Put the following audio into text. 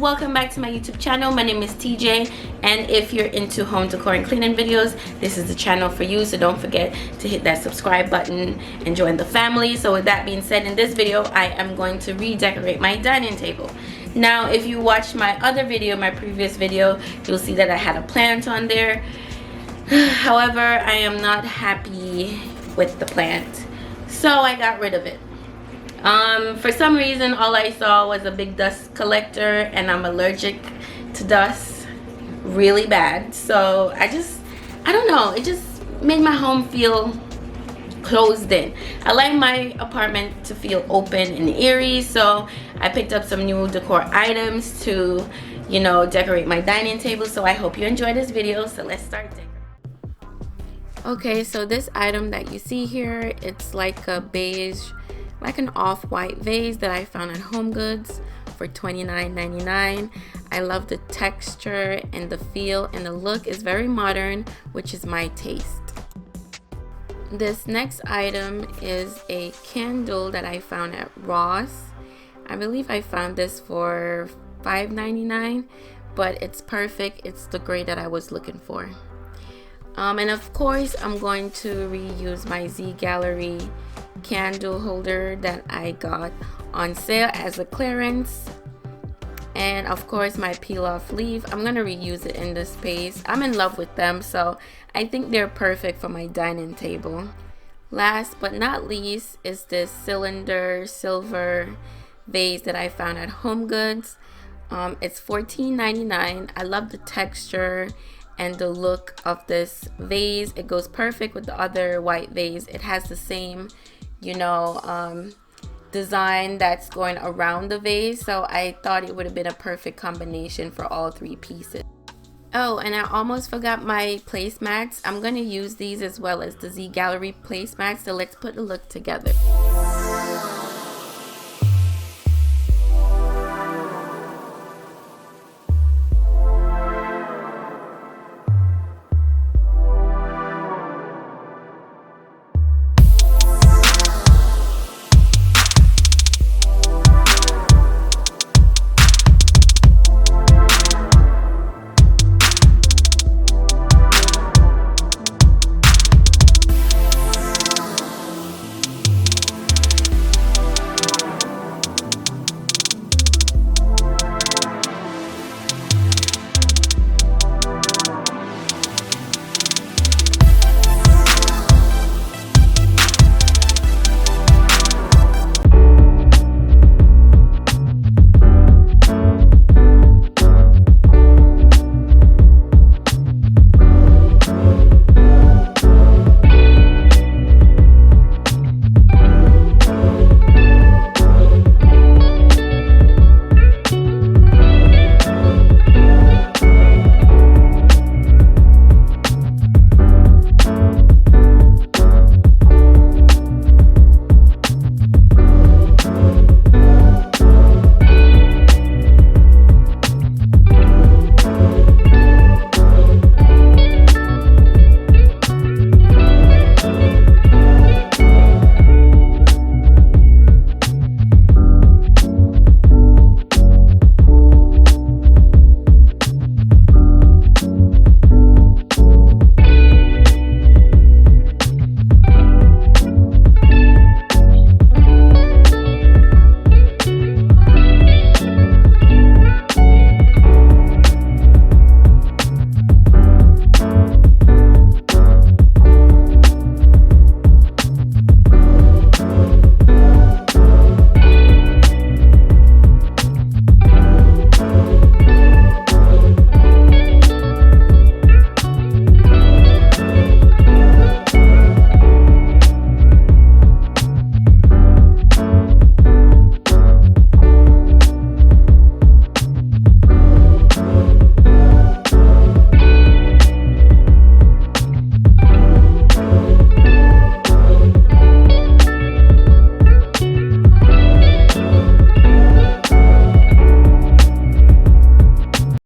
welcome back to my YouTube channel. My name is TJ, and if you're into home decor and cleaning videos, this is the channel for you. So don't forget to hit that subscribe button and join the family. So with that being said, in this video I am going to redecorate my dining table. Now if you watched my other video, my previous video, you'll see that I had a plant on there. However, I am not happy with the plant, so I got rid of it. For some reason all I saw was a big dust collector, and I'm allergic to dust really bad. So I don't know, it just made my home feel closed in. I like my apartment to feel open and eerie, so I picked up some new decor items to, you know, decorate my dining table. So I hope you enjoy this video. So let's start decorating. Okay, so this item that you see here, it's like a beige, like an off-white vase that I found at HomeGoods for $29.99. I love the texture and the feel, and the look is very modern, which is my taste. This next item is a candle that I found at Ross. I believe I found this for $5.99, but it's perfect. It's the grade that I was looking for. And of course I'm going to reuse my Z Gallery candle holder that I got on sale as a clearance, and of course my peel off leaf. I'm gonna reuse it in this space. I'm in love with them, so I think they're perfect for my dining table. Last but not least is this cylinder silver vase that I found at HomeGoods. It's $14.99. I love the texture and the look of this vase. It goes perfect with the other white vase. It has the same, you know, design that's going around the vase, so I thought it would have been a perfect combination for all three pieces. Oh, and I almost forgot my placemats. I'm going to use these as well as the Z Gallery placemats, so let's put a look together.